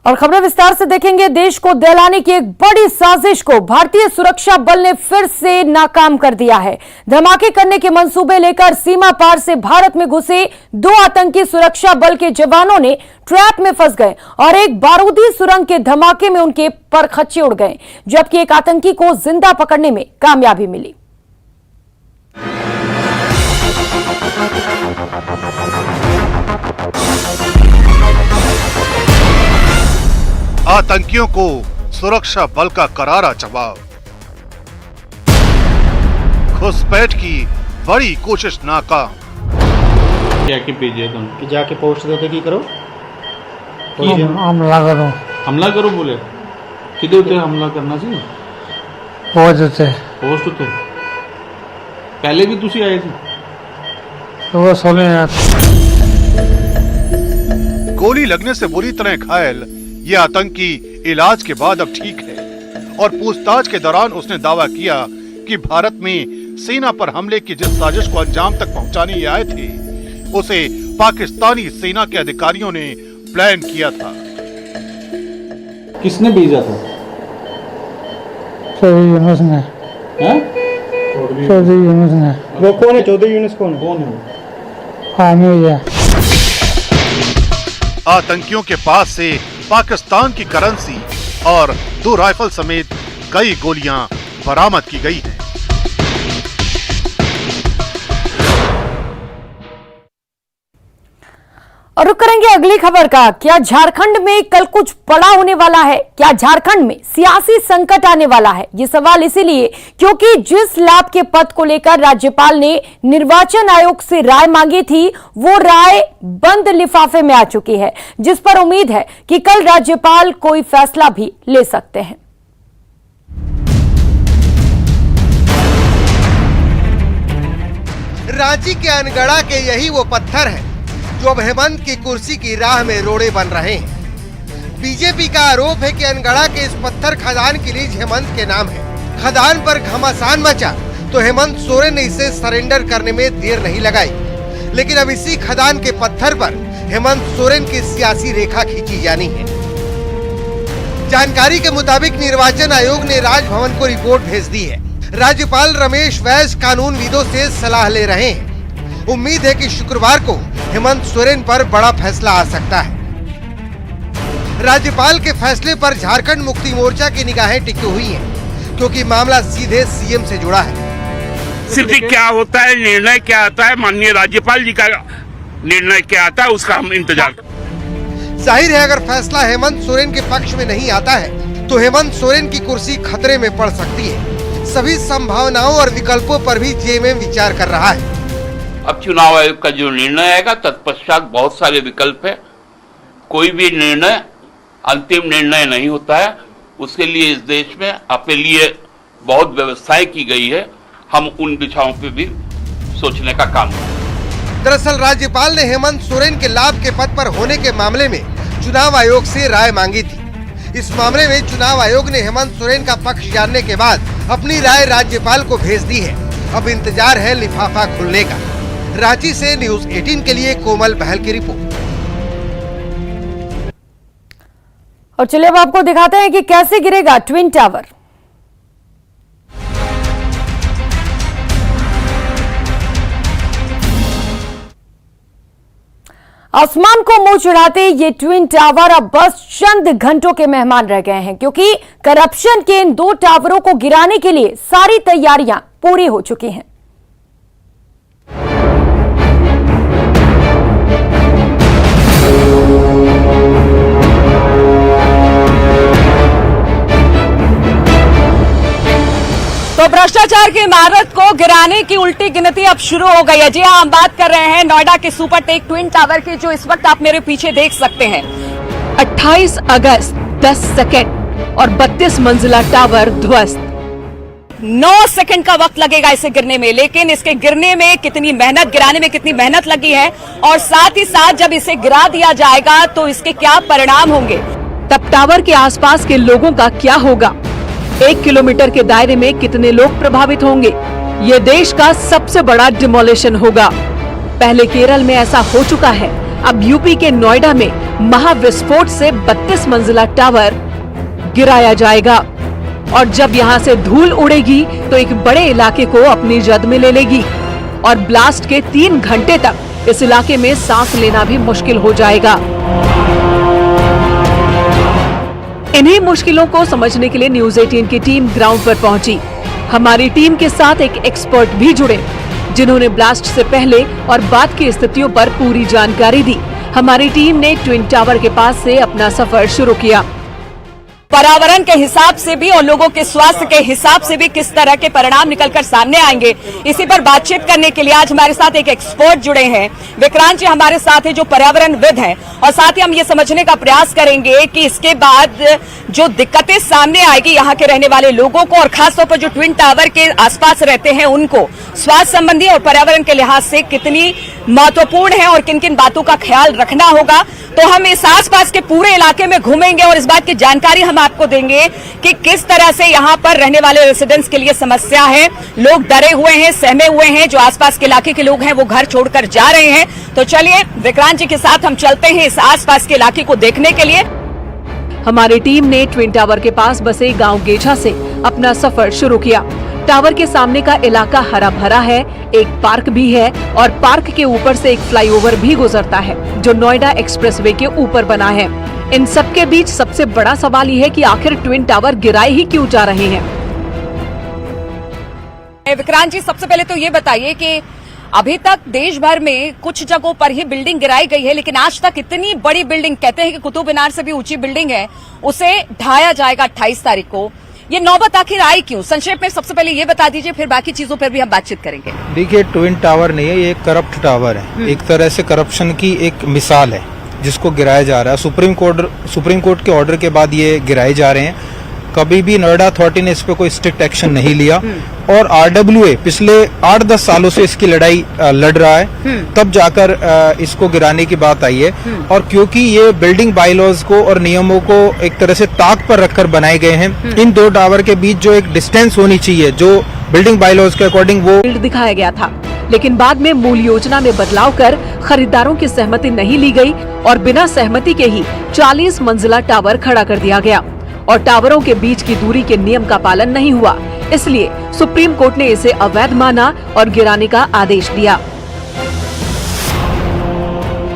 और खबरें विस्तार से देखेंगे। देश को दहलाने की एक बड़ी साजिश को भारतीय सुरक्षा बल ने फिर से नाकाम कर दिया है। धमाके करने के मंसूबे लेकर सीमा पार से भारत में घुसे 2 आतंकी सुरक्षा बल के जवानों ने ट्रैप में फंस गए और एक बारूदी सुरंग के धमाके में उनके परखच्चे उड़ गए, जबकि एक आतंकी को जिंदा पकड़ने में कामयाबी मिली। आतंकियों को सुरक्षा बल का करारा जवाब। घुसपैठ की बड़ी कोशिश नाकाम। क्या की भेजिए तुम कि जाके पोस्ट देते की करो हमला करो बोले किधर उते हमला करना चाहिए पोस्ट उते पहले भी तुसी आए थे तो वो सोने गोली लगने से बुरी तरह घायल ये आतंकी इलाज के बाद अब ठीक है और पूछताछ के दौरान उसने दावा किया कि भारत में सेना पर हमले की जिस साजिश को अंजाम तक पहुंचाने आए थे उसे पाकिस्तानी सेना के अधिकारियों ने प्लान किया था। किसने भेजा था? यूनुस ने। चौधरी यूनुस ने। वो कौन है? चौधरी यूनुस कौन है? हामिद है। आतंकियों के पास से पाकिस्तान की करेंसी और 2 राइफल समेत कई गोलियां बरामद की गई हैं। और रुक करेंगे अगली खबर का। क्या झारखंड में कल कुछ बड़ा होने वाला है? क्या झारखंड में सियासी संकट आने वाला है? ये सवाल इसीलिए क्योंकि जिस लाभ के पद को लेकर राज्यपाल ने निर्वाचन आयोग से राय मांगी थी वो राय बंद लिफाफे में आ चुकी है, जिस पर उम्मीद है कि कल राज्यपाल कोई फैसला भी ले सकते हैं। रांची के अनगढ़ा के यही वो पत्थर है जो अब हेमंत की कुर्सी की राह में रोड़े बन रहे हैं। बीजेपी का आरोप है कि अनगढ़ा के इस पत्थर खदान की लीज हेमंत के नाम है। खदान पर घमासान मचा तो हेमंत सोरेन ने इसे सरेंडर करने में देर नहीं लगाई, लेकिन अब इसी खदान के पत्थर पर हेमंत सोरेन की सियासी रेखा खींची जानी है। जानकारी के मुताबिक निर्वाचन आयोग ने राजभवन को रिपोर्ट भेज दी है। राज्यपाल रमेश बैस कानूनविदों से सलाह ले रहे हैं। उम्मीद है कि शुक्रवार को हेमंत सोरेन पर बड़ा फैसला आ सकता है। राज्यपाल के फैसले पर झारखंड मुक्ति मोर्चा की निगाहें टिकी हुई हैं, क्योंकि मामला सीधे सीएम से जुड़ा है। स्थिति क्या होता है, निर्णय क्या आता है, माननीय राज्यपाल जी का निर्णय क्या आता है, उसका हम इंतजार। जाहिर है अगर फैसला हेमंत सोरेन के पक्ष में नहीं आता है तो हेमंत सोरेन की कुर्सी खतरे में पड़ सकती है। सभी संभावनाओं और विकल्पों पर भी जेएमएम विचार कर रहा है। अब चुनाव आयोग का जो निर्णय आएगा तत्पश्चात बहुत सारे विकल्प है। कोई भी निर्णय अंतिम निर्णय नहीं होता है, उसके लिए इस देश में अपने लिए बहुत व्यवस्थाएं की गई है। हम उन दिशाओं पे भी सोचने का काम करें। दरअसल राज्यपाल ने हेमंत सोरेन के लाभ के पद पर होने के मामले में चुनाव आयोग से राय मांगी थी। इस मामले में चुनाव आयोग ने हेमंत सोरेन का पक्ष जानने के बाद अपनी राय राज्यपाल को भेज दी है। अब इंतजार है लिफाफा खुलने का। रांची से न्यूज 18 के लिए कोमल बहल की रिपोर्ट। और चलिए अब आपको दिखाते हैं कि कैसे गिरेगा ट्विन टावर। आसमान को मुंह चढ़ाते ये ट्विन टावर अब बस चंद घंटों के मेहमान रह गए हैं, क्योंकि करप्शन के इन 2 टावरों को गिराने के लिए सारी तैयारियां पूरी हो चुकी हैं। तो भ्रष्टाचार की इमारत को गिराने की उल्टी गिनती अब शुरू हो गई है। जी हाँ, हम बात कर रहे हैं नोएडा के सुपरटेक ट्विन टावर की, जो इस वक्त आप मेरे पीछे देख सकते हैं। 28 अगस्त 10 सेकंड और 32 मंजिला टावर ध्वस्त। 9 सेकंड का वक्त लगेगा इसे गिरने में, लेकिन इसके गिरने में कितनी मेहनत, गिराने में कितनी मेहनत लगी है और साथ ही साथ जब इसे गिरा दिया जाएगा तो इसके क्या परिणाम होंगे, तब टावर के आसपास के लोगों का क्या होगा, 1 किलोमीटर के दायरे में कितने लोग प्रभावित होंगे। ये देश का सबसे बड़ा डिमोलिशन होगा। पहले केरल में ऐसा हो चुका है। अब यूपी के नोएडा में महाविस्फोट से 32 मंजिला टावर गिराया जाएगा और जब यहां से धूल उड़ेगी तो एक बड़े इलाके को अपनी जद में ले लेगी और ब्लास्ट के 3 घंटे तक इस इलाके में सांस लेना भी मुश्किल हो जाएगा। इन्हीं मुश्किलों को समझने के लिए न्यूज 18 की टीम ग्राउंड पर पहुंची। हमारी टीम के साथ एक एक्सपर्ट भी जुड़े जिन्होंने ब्लास्ट से पहले और बाद की स्थितियों पर पूरी जानकारी दी। हमारी टीम ने ट्विन टावर के पास से अपना सफर शुरू किया। पर्यावरण के हिसाब से भी और लोगों के स्वास्थ्य के हिसाब से भी किस तरह के परिणाम निकलकर सामने आएंगे, इसी पर बातचीत करने के लिए आज हमारे साथ एक एक्सपर्ट जुड़े हैं। विक्रांत जी हमारे साथ है जो पर्यावरणविद हैं और साथ ही हम ये समझने का प्रयास करेंगे कि इसके बाद जो दिक्कतें सामने आएगी यहाँ के रहने वाले लोगों को और खासतौर पर जो ट्विन टावर के आसपास रहते हैं उनको स्वास्थ्य संबंधी और पर्यावरण के लिहाज से कितनी महत्वपूर्ण है और किन किन बातों का ख्याल रखना होगा, तो हम इस आसपास के पूरे इलाके में घूमेंगे और इस बात की जानकारी हम आपको देंगे कि किस तरह से यहाँ पर रहने वाले रेसिडेंट्स के लिए समस्या है। लोग डरे हुए हैं, सहमे हुए हैं, जो आसपास के इलाके के लोग हैं वो घर छोड़कर जा रहे हैं। तो चलिए विक्रांत जी के साथ हम चलते हैं इस आसपास के इलाके को देखने के लिए। हमारी टीम ने ट्विन टावर के पास बसे गांव गेछा से अपना सफर शुरू किया। टावर के सामने का इलाका हरा भरा है, एक पार्क भी है और पार्क के ऊपर से एक फ्लाईओवर भी गुजरता है जो नोएडा एक्सप्रेसवे के ऊपर बना है। इन सब के बीच सबसे बड़ा सवाल ये है कि आखिर ट्विन टावर गिराए ही क्यों जा रहे हैं। विक्रांत जी सबसे पहले तो ये बताइए कि अभी तक देश भर में कुछ जगहों पर ही बिल्डिंग गिराई गई है, लेकिन आज तक इतनी बड़ी बिल्डिंग, कहते हैं कि कुतुब मीनार से भी ऊंची बिल्डिंग है, उसे ढाया जाएगा 28 तारीख को। ये नौबत आखिर आई क्यों? संक्षेप में सबसे पहले ये बता दीजिए, फिर बाकी चीजों पर भी हम बातचीत करेंगे। देखिए, ट्विन टावर नहीं है, ये एक करप्ट टावर है। एक तरह से करप्शन की एक मिसाल है जिसको गिराया जा रहा है। सुप्रीम कोर्ट के ऑर्डर के बाद ये गिराए जा रहे हैं। कभी भी नोएडा अथॉरिटी ने इस पे कोई स्ट्रिक्ट एक्शन नहीं लिया और RWA पिछले 8-10 सालों से इसकी लड़ाई लड़ रहा है, तब जाकर इसको गिराने की बात आई है। और क्योंकि ये बिल्डिंग बायलॉज को और नियमों को एक तरह से ताक पर रखकर बनाए गए हैं, इन दो टावर के बीच जो एक डिस्टेंस होनी चाहिए जो बिल्डिंग बायलॉज के अकॉर्डिंग वो दिखाया गया था, लेकिन बाद में मूल योजना में बदलाव कर खरीदारों की सहमति नहीं ली गई और बिना सहमति के ही 40 मंजिला टावर खड़ा कर दिया गया और टावरों के बीच की दूरी के नियम का पालन नहीं हुआ। इसलिए सुप्रीम कोर्ट ने इसे अवैध माना और गिराने का आदेश दिया।